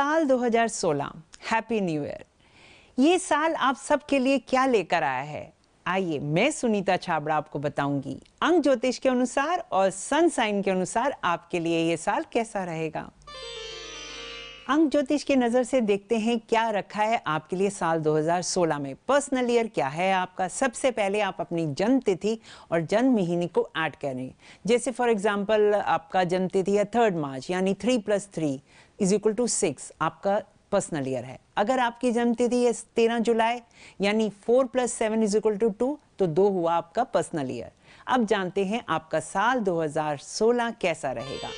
साल 2016 happy new year. ये साल आप सबके लिए क्या लेकर आया है? आइए मैं सुनीता छाबड़ा आपको बताऊंगी अंक ज्योतिष के अनुसार और सन साइन के अनुसार आपके लिए ये साल कैसा रहेगा। अंक ज्योतिष की नजर से देखते हैं क्या रखा है आपके लिए साल 2016 में। पर्सनल ईयर क्या है आपका? सबसे पहले आप अपनी जन्म तिथि और जन्म महीने को ऐड करें। जैसे फॉर एग्जांपल आपका जन्म तिथि है 3 मार्च यानी 3 + 3 = 6 आपका पर्सनल ईयर है। अगर आपकी जन्म तिथि है 13 जुलाई यानी 4 + 7 = 2 तो 2 हुआ आपका पर्सनल ईयर। अब जानते हैं आपका साल 2016 कैसा रहेगा।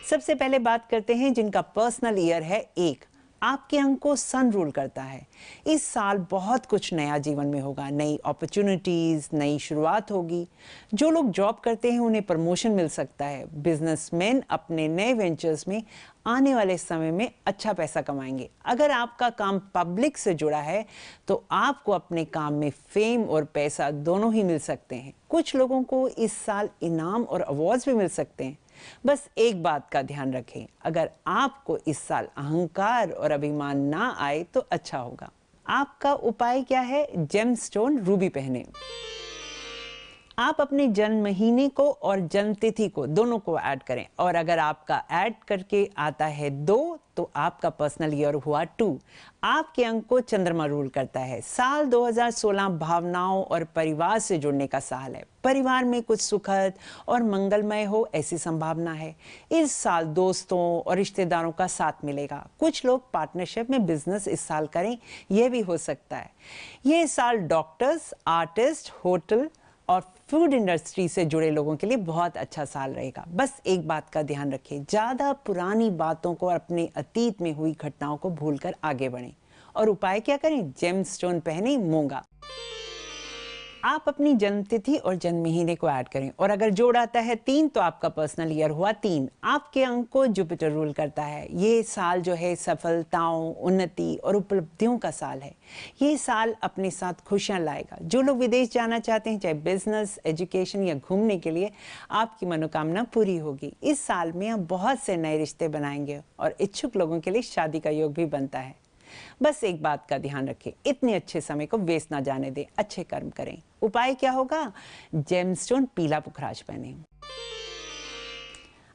सबसे पहले बात करते हैं जिनका पर्सनल ईयर है 1। आपके अंक को सन रूल करता है। इस साल बहुत कुछ नया जीवन में होगा, नई अपॉर्चुनिटीज, नई शुरुआत होगी। जो लोग जॉब करते हैं उन्हें प्रमोशन मिल सकता है। बिजनेसमैन अपने नए वेंचर्स में आने वाले समय में अच्छा पैसा कमाएंगे। अगर आपका काम पब्लिक से जुड़ा है तो आपको अपने काम में फेम और पैसा दोनों ही मिल सकते हैं। कुछ लोगों को इस साल इनाम और अवार्ड्स भी मिल सकते हैं। बस एक बात का ध्यान रखें, अगर आपको इस साल अहंकार और अभिमान ना आए तो अच्छा होगा। आपका उपाय क्या है? जेमस्टोन रूबी पहने। आप अपने जन्म महीने को और जन्म तिथि को दोनों को ऐड करें और अगर आपका ऐड करके आता है 2 तो आपका पर्सनल ईयर हुआ 2। आपके अंक को चंद्रमा रूल करता है। साल 2016 भावनाओं और परिवार से जुड़ने का साल है। परिवार में कुछ सुखद और मंगलमय हो ऐसी संभावना है। इस साल दोस्तों और रिश्तेदारों का साथ मिलेगा। कुछ लोग पार्टनरशिप में बिजनेस इस साल करें, यह भी हो सकता है। यह साल डॉक्टर्स, आर्टिस्ट, होटल और फूड इंडस्ट्री से जुड़े लोगों के लिए बहुत अच्छा साल रहेगा। बस एक बात का ध्यान रखें, ज्यादा पुरानी बातों को और अपने अतीत में हुई घटनाओं को भूलकर आगे बढ़ें। और उपाय क्या करें? जेमस्टोन पहने, मूंगा। आप अपनी जन्म तिथि और जन्म महीने को ऐड करें और अगर जोड़ आता है 3 तो आपका पर्सनल ईयर हुआ 3। आपके अंक को जुपिटर रूल करता है। ये साल जो है सफलताओं, उन्नति और उपलब्धियों का साल है। ये साल अपने साथ खुशियां लाएगा। जो लोग विदेश जाना चाहते हैं, चाहे बिजनेस, एजुकेशन या घूमने के लिए, आपकी मनोकामना पूरी होगी। इस साल में आप बहुत से नए रिश्ते बनाएंगे और इच्छुक लोगों के लिए शादी का योग भी बनता है। बस एक बात का ध्यान रखें, इतने अच्छे समय को वेस्ट ना जाने दें, अच्छे कर्म करें। उपाय क्या होगा? जेमस्टोन पीला पुखराज पहने।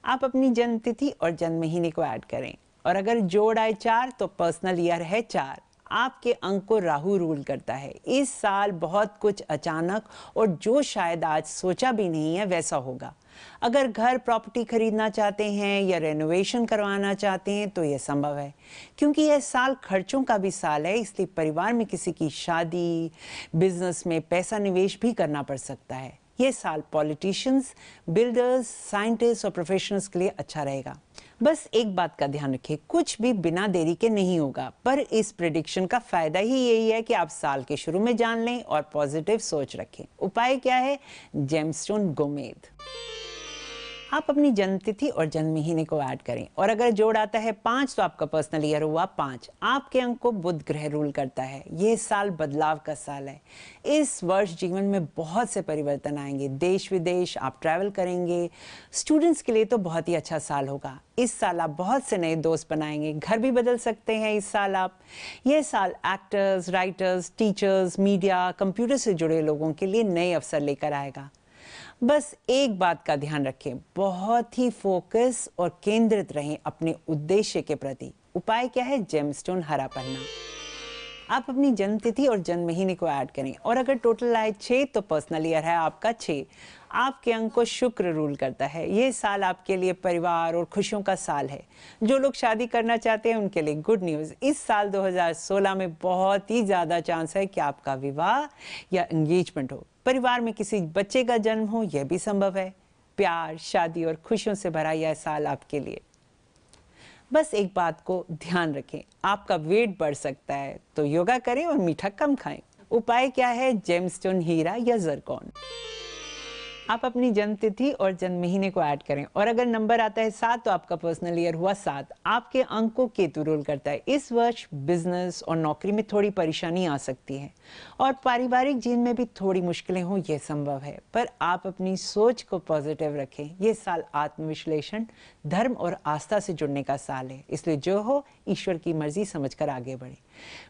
आप अपनी जन्म तिथि और जन्म महीने को ऐड करें और अगर जोड़ आए 4 तो पर्सनल ईयर है 4। आपके अंक को राहु रूल करता है। इस साल बहुत कुछ अचानक और जो शायद आज सोचा भी नहीं है वैसा होगा। अगर घर प्रॉपर्टी खरीदना चाहते हैं या रेनोवेशन करवाना चाहते हैं तो यह संभव है। क्योंकि यह साल खर्चों का भी साल है, इसलिए परिवार में किसी की शादी, बिजनेस में पैसा निवेश भी करना पड़ सकता है। यह साल पॉलिटिशियंस, बिल्डर्स, साइंटिस्ट और प्रोफेशनल्स के लिए अच्छा रहेगा। बस एक बात का ध्यान रखें, कुछ भी बिना देरी के नहीं होगा, पर इस प्रेडिक्शन का फायदा ही यही है कि आप साल के शुरू में जान लें और पॉजिटिव सोच रखें। उपाय क्या है? जेमस्टोन गोमेद। आप अपनी जन्म तिथि और जन्म महीने को ऐड करें और अगर जोड़ आता है 5 तो आपका पर्सनल ईयर हुआ 5। आपके अंक को बुध ग्रह रूल करता है। यह साल बदलाव का साल है। इस वर्ष जीवन में बहुत से परिवर्तन आएंगे। देश विदेश आप ट्रैवल करेंगे। स्टूडेंट्स के लिए तो बहुत ही अच्छा साल होगा। इस साल आप बहुत से नए दोस्त बनाएंगे। घर भी बदल सकते हैं इस साल आप। यह साल actors, writers, teachers, media, computer से जुड़े लोगों के लिए नए अवसर लेकर आएगा। बस एक बात का ध्यान रखें, बहुत ही फोकस और केंद्रित रहें अपने उद्देश्य के प्रति। उपाय क्या है? जेमस्टोन हरा पहनना। आप अपनी जन्म तिथि और जन्म महीने को ऐड करें और अगर टोटल आए 6 तो पर्सनल ईयर है आपका 6। आपके अंक को शुक्र रूल करता है। ये साल आपके लिए परिवार और खुशियों का साल है। जो लोग शादी करना चाहते हैं उनके लिए गुड न्यूज़। इस साल 2016 में बहुत ही ज़्यादा चांस है कि आपका विवाह या एंगेजमेंट हो। परिवार में किसी बच्चे का जन्म हो, यह भी संभव है। प्यार, शादी और खुशियों से भरा यह साल आपके लिए। बस एक बात को ध्यान रखें, आपका वेट बढ़ सकता है तो योगा करें और मीठा कम खाएं। उपाय क्या है? जेमस्टोन हीरा या जरकॉन। आप अपनी जन्म तिथि और जन्म महीने को ऐड करें और अगर नंबर आता है 7 तो आपका पर्सनल ईयर हुआ 7। आपके अंक को केतु रूल करता है। इस वर्ष बिजनेस और नौकरी में थोड़ी परेशानी आ सकती है और पारिवारिक जीवन में भी थोड़ी मुश्किलें हों, यह संभव है, पर आप अपनी सोच को पॉजिटिव रखें। यह साल आत्मविश्लेषण, धर्म और आस्था से जुड़ने का साल है, इसलिए जो हो ईश्वर की मर्जी समझकर आगे बढ़े।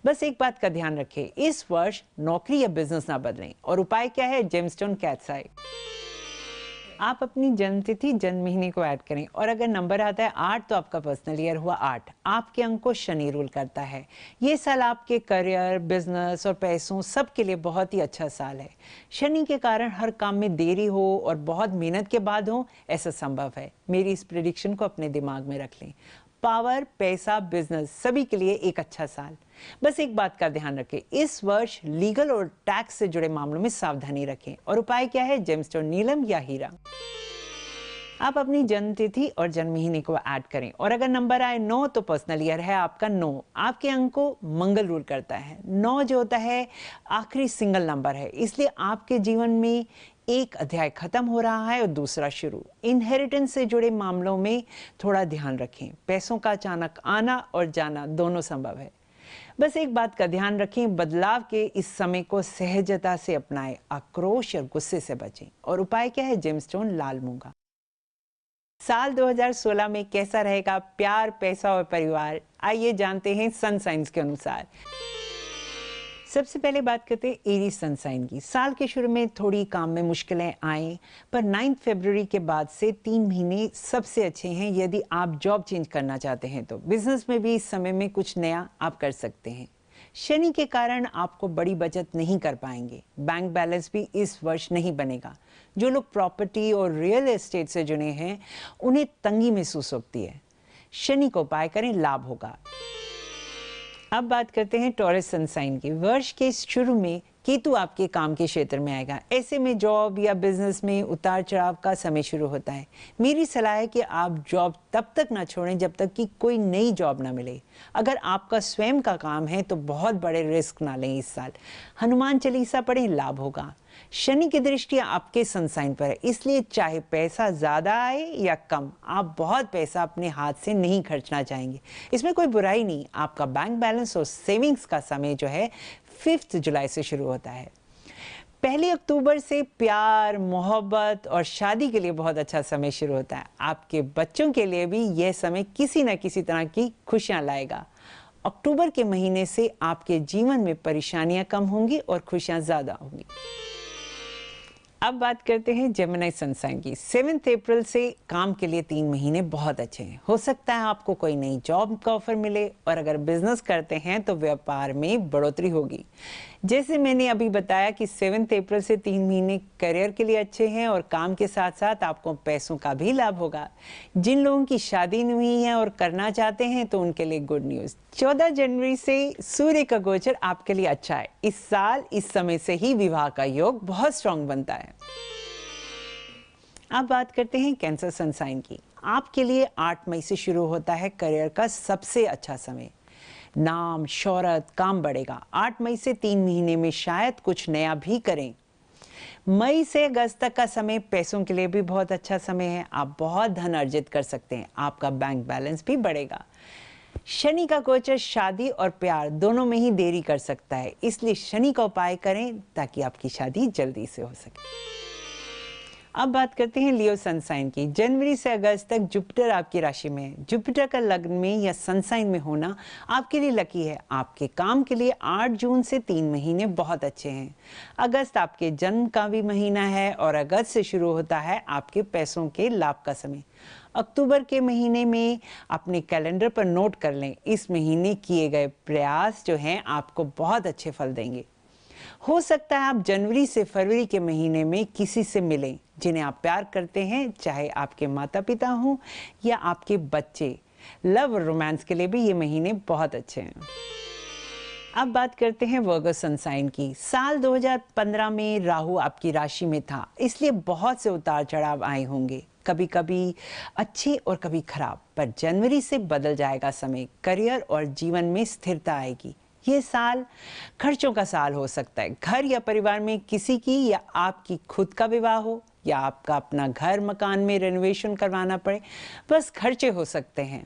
बस एक बात का ध्यान रखें, इस वर्ष नौकरी या बिजनेस ना बदलें। और उपाय क्या है? Gemstone calcite. आप अपनी जन्म तिथि, जन्म महीने को ऐड करें और अगर नंबर आता है 8 तो आपका पर्सनल ईयर हुआ 8। आपके अंक को शनि रूल करता है। ये साल आपके करियर, बिजनेस और पैसों सब के लिए बहुत ही अच्छा साल है। शनि के कारण हर काम में देरी हो और बहुत मेहनत के बाद हो, ऐसा संभव है। मेरी इस प्रेडिक्शन को अपने दिमाग में रख लें। पावर, पैसा, बिजनेस सभी के लिए एक अच्छा साल। बस एक बात का ध्यान रखें, इस वर्ष लीगल और टैक्स से जुड़े मामलों में सावधानी रखें। और उपाय क्या है? जेमस्टोन नीलम या हीरा। आप अपनी जन्म तिथि और जन्म महीने को ऐड करें और अगर नंबर आए 9 तो पर्सनल ईयर है आपका 9। आपके अंक को मंगल रूल करता है। 9 जो होता है आखिरी सिंगल नंबर है, इसलिए आपके जीवन में एक अध्याय खत्म हो रहा है और दूसरा शुरू। इनहेरिटेंस से जुड़े मामलों में थोड़ा ध्यान रखें। पैसों का अचानक आना और जाना दोनों संभव है। बस एक बात का ध्यान रखें, बदलाव के इस समय को सहजता से अपनाएं, आक्रोश और गुस्से से बचें। और उपाय क्या है? जेमस्टोन लाल मूंगा। साल 2016 में कैसा रहेगा प्यार, पैसा और परिवार? आइए जानते हैं सन साइंस के अनुसार। सबसे पहले बात करते हैं एरी सन साइन की। साल के शुरू में थोड़ी काम में मुश्किलें आए, पर 9 फरवरी के बाद से 3 महीने सबसे अच्छे हैं यदि आप जॉब चेंज करना चाहते हैं तो। बिजनेस में भी इस समय में कुछ नया आप कर सकते हैं। शनि के कारण आपको बड़ी बचत नहीं कर पाएंगे। बैंक बैलेंस भी इस वर्ष नहीं बनेगा। जो लोग प्रॉपर्टी और रियल एस्टेट से जुड़े हैं उन्हें तंगी महसूस होती है। शनि को उपाय करें, लाभ होगा। अब बात करते हैं टॉरस सन साइन की। वर्ष के शुरू में केतु आपके काम के क्षेत्र में आएगा। ऐसे में जॉब या बिजनेस में उतार चढ़ाव का समय शुरू होता है। मेरी सलाह है कि आप जॉब तब तक ना छोड़ें जब तक कि कोई नई जॉब ना मिले। अगर आपका स्वयं का काम है तो बहुत बड़े रिस्क ना लें इस साल। हनुमान चालीसा पढ़ें, लाभ होगा। शनि की दृष्टि आपके सन साइन पर है, इसलिए चाहे पैसा ज्यादा आए या कम, आप बहुत पैसा अपने हाथ से नहीं खर्चना चाहेंगे। इसमें कोई बुराई नहीं। आपका बैंक बैलेंस और सेविंग्स का समय जो है 5 जुलाई से शुरू होता है। 1 अक्टूबर से प्यार, मोहब्बत और शादी के लिए बहुत अच्छा समय शुरू होता है। आपके बच्चों के लिए भी यह समय किसी न किसी तरह की खुशियां लाएगा। अक्टूबर के महीने से आपके जीवन में परेशानियां कम होंगी और खुशियां ज्यादा होंगी। अब बात करते हैं जेमिनी सन साइन की। 7 अप्रैल से काम के लिए 3 महीने बहुत अच्छे हैं। हो सकता है आपको कोई नई जॉब का ऑफर मिले और अगर बिजनेस करते हैं तो व्यापार में बढ़ोतरी होगी। जैसे मैंने अभी बताया कि 7 अप्रैल से 3 महीने करियर के लिए अच्छे हैं और काम के साथ साथ आपको पैसों का भी लाभ होगा। जिन लोगों की शादी नहीं हुई है और करना चाहते हैं तो उनके लिए गुड न्यूज। 14 जनवरी से सूर्य का गोचर आपके लिए अच्छा है। इस साल इस समय से ही विवाह का योग बहुत स्ट्रांग बनता है। अब बात करते हैं कैंसर सन साइन की। आपके लिए 8 मई से शुरू होता है करियर का सबसे अच्छा समय। नाम, शोहरत, काम बढ़ेगा। 8 मई से 3 महीने में शायद कुछ नया भी करें। मई से अगस्त तक का समय पैसों के लिए भी बहुत अच्छा समय है। आप बहुत धन अर्जित कर सकते हैं। आपका बैंक बैलेंस भी बढ़ेगा। शनि का गोचर शादी और प्यार दोनों में ही देरी कर सकता है, इसलिए शनि का उपाय करें ताकि आपकी शादी जल्दी से हो सके। अब बात करते हैं लियो सन साइन की। जनवरी से अगस्त तक जुपिटर आपकी राशि में है। जुपिटर का लग्न में या सन साइन में होना आपके लिए लकी है। आपके काम के लिए 8 जून से 3 महीने बहुत अच्छे हैं। अगस्त आपके जन्म का भी महीना है और अगस्त से शुरू होता है आपके पैसों के लाभ का समय। अक्टूबर के महीने में अपने कैलेंडर पर नोट कर लें, इस महीने किए गए प्रयास जो हैं आपको बहुत अच्छे फल देंगे। हो सकता है आप जनवरी से फरवरी के महीने में किसी से मिलें जिन्हें आप प्यार करते हैं, चाहे आपके माता पिता हों या आपके बच्चे। लव और रोमांस के लिए भी ये महीने बहुत अच्छे हैं। अब बात करते हैं वर्गो सन साइन की। साल 2015 में राहु आपकी राशि में था, इसलिए बहुत से उतार चढ़ाव आए होंगे, कभी कभी अच्छे और कभी खराब, पर जनवरी से बदल जाएगा समय। करियर और जीवन में स्थिरता आएगी। ये साल खर्चों का साल हो सकता है। घर या परिवार में किसी की या आपकी खुद का विवाह हो या आपका अपना घर मकान में रेनोवेशन करवाना पड़े, बस खर्चे हो सकते हैं।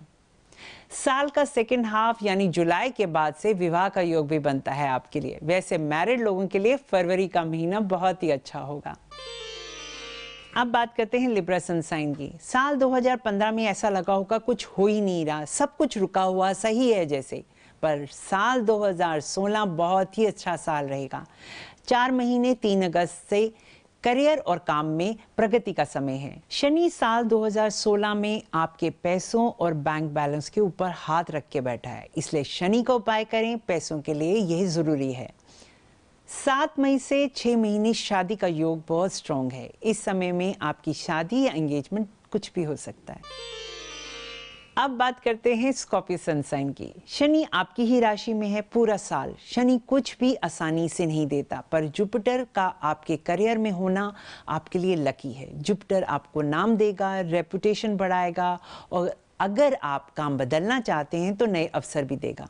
साल का सेकेंड हाफ यानी जुलाई के बाद से विवाह का योग भी बनता है आपके लिए। वैसे मैरिड लोगों के लिए फरवरी का महीना बहुत ही अच्छा होगा। अब बात करते हैं लिब्रा सन साइन की। साल 2015 में ऐसा लगा होगा कुछ हो ही नहीं रहा, सब कुछ रुका हुआ सही है जैसे, पर साल 2016 बहुत ही अच्छा साल रहेगा। 4 महीने 3 अगस्त से करियर और काम में प्रगति का समय है। शनि साल 2016 में आपके पैसों और बैंक बैलेंस के ऊपर हाथ रख के बैठा है, इसलिए शनि का उपाय करें, पैसों के लिए यही जरूरी है। 7 मई से 6 महीने शादी का योग बहुत स्ट्रॉन्ग है। इस समय में आपकी शादी या एंगेजमेंट कुछ भी हो सकता है। अब बात करते हैं स्कॉर्पियो सन साइन की। शनि आपकी ही राशि में है पूरा साल। शनि कुछ भी आसानी से नहीं देता, पर जुपिटर का आपके करियर में होना आपके लिए लकी है। जुपिटर आपको नाम देगा, रेपुटेशन बढ़ाएगा, और अगर आप काम बदलना चाहते हैं तो नए अवसर भी देगा।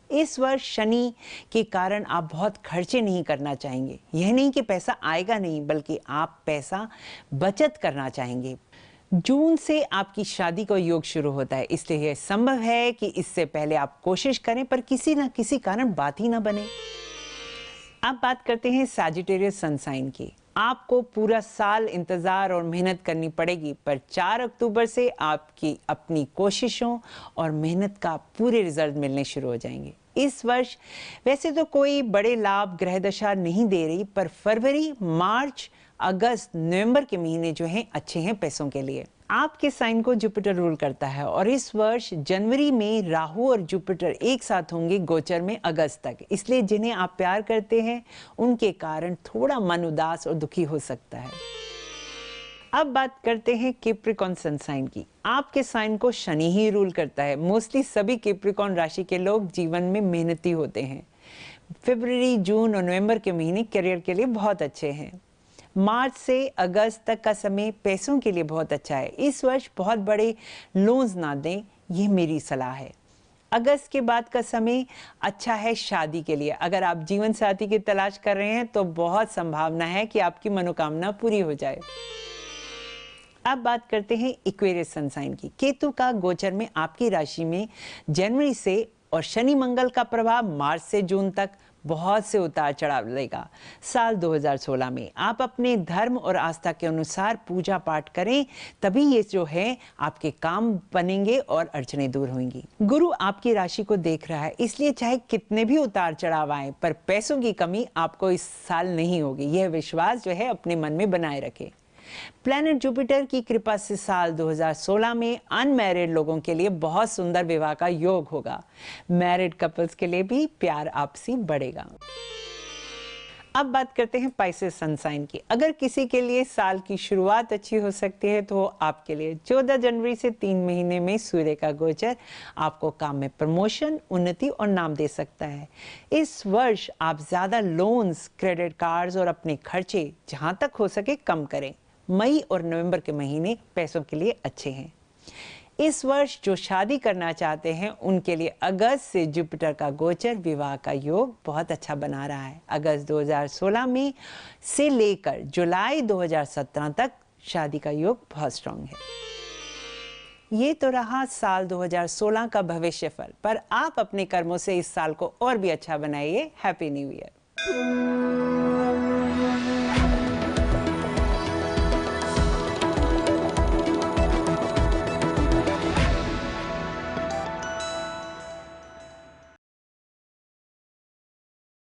इस वर्ष शनि के कारण आप बहुत खर्चे नहीं करना चाहेंगे। यह नहीं कि पैसा आएगा नहीं, बल्कि आप पैसा बचत करना चाहेंगे। जून से आपकी शादी का योग शुरू होता है, इसलिए यह संभव है कि इससे पहले आप कोशिश करें, पर किसी न किसी कारण बात ही ना बने। अब बात करते हैं सैजिटेरियस सन साइन की। आपको पूरा साल इंतजार और मेहनत करनी पड़ेगी, पर 4 अक्टूबर से आपकी अपनी कोशिशों और मेहनत का पूरे रिजल्ट मिलने शुरू हो जाएंगे। इस वर्ष वैसे तो कोई बड़े लाभ ग्रह दशा नहीं दे रही, पर फरवरी, मार्च, अगस्त, नवंबर के महीने जो हैं अच्छे हैं पैसों के लिए। आपके साइन को जुपिटर रूल करता है, और इस वर्ष जनवरी में राहु और जुपिटर एक साथ होंगे गोचर में अगस्त तक, इसलिए जिन्हें आप प्यार करते हैं उनके कारण थोड़ा मन उदास और दुखी हो सकता है। अब बात करते हैं कैप्रिकॉर्न सन साइन की। आपके साइन को शनि ही रूल करता है। मोस्टली सभी कैप्रिकॉर्न राशि के लोग जीवन में मेहनती होते हैं। फरवरी, जून और नवंबर के महीने करियर के लिए बहुत अच्छे हैं। मार्च से अगस्त तक का समय पैसों के लिए बहुत अच्छा है। इस वर्ष बहुत बड़े लोन्स ना दें, ये मेरी सलाह है। अगस्त के बाद का समय अच्छा है शादी के लिए। अगर आप जीवन साथी की तलाश कर रहे हैं तो बहुत संभावना है कि आपकी मनोकामना पूरी हो जाए। अब बात करते हैं एक्वेरियस सन साइन की। केतु का गोचर में आपकी राशि में जनवरी से और शनि मंगल का प्रभाव मार्च से जून तक बहुत से उतार चढ़ाव लेगा। साल 2016 में आप अपने धर्म और आस्था के अनुसार पूजा पाठ करें, तभी ये जो है आपके काम बनेंगे और अड़चने दूर होंगी। गुरु आपकी राशि को देख रहा है, इसलिए चाहे कितने भी उतार चढ़ाव आए, पर पैसों की कमी आपको इस साल नहीं होगी। यह विश्वास जो है अपने मन में बनाए रखें। प्लैनेट जुपिटर की कृपा से साल 2016 में अनमैरिड लोगों के लिए बहुत सुंदर विवाह का योग होगा। मैरिड कपल्स के लिए भी प्यार आपसी बढ़ेगा। अब बात करते हैं पाइसेस सन साइन की। अगर किसी के लिए साल की शुरुआत अच्छी हो सकती है तो आपके लिए 14 जनवरी से 3 महीने में सूर्य का गोचर आपको काम में प्रमोशन, उन्नति और नाम दे सकता है। इस वर्ष आप ज्यादा लोन्स, क्रेडिट कार्ड्स और अपने खर्चे जहां तक हो सके कम करें। मई और नवंबर के महीने पैसों के लिए अच्छे हैं। इस वर्ष जो शादी करना चाहते हैं उनके लिए अगस्त से जुपिटर का गोचर विवाह का योग बहुत अच्छा बना रहा है। अगस्त 2016 में से लेकर जुलाई 2017 तक शादी का योग बहुत स्ट्रांग है। ये तो रहा साल 2016 का भविष्यफल, पर आप अपने कर्मों से इस साल को और भी अच्छा बनाइए। Happy new year.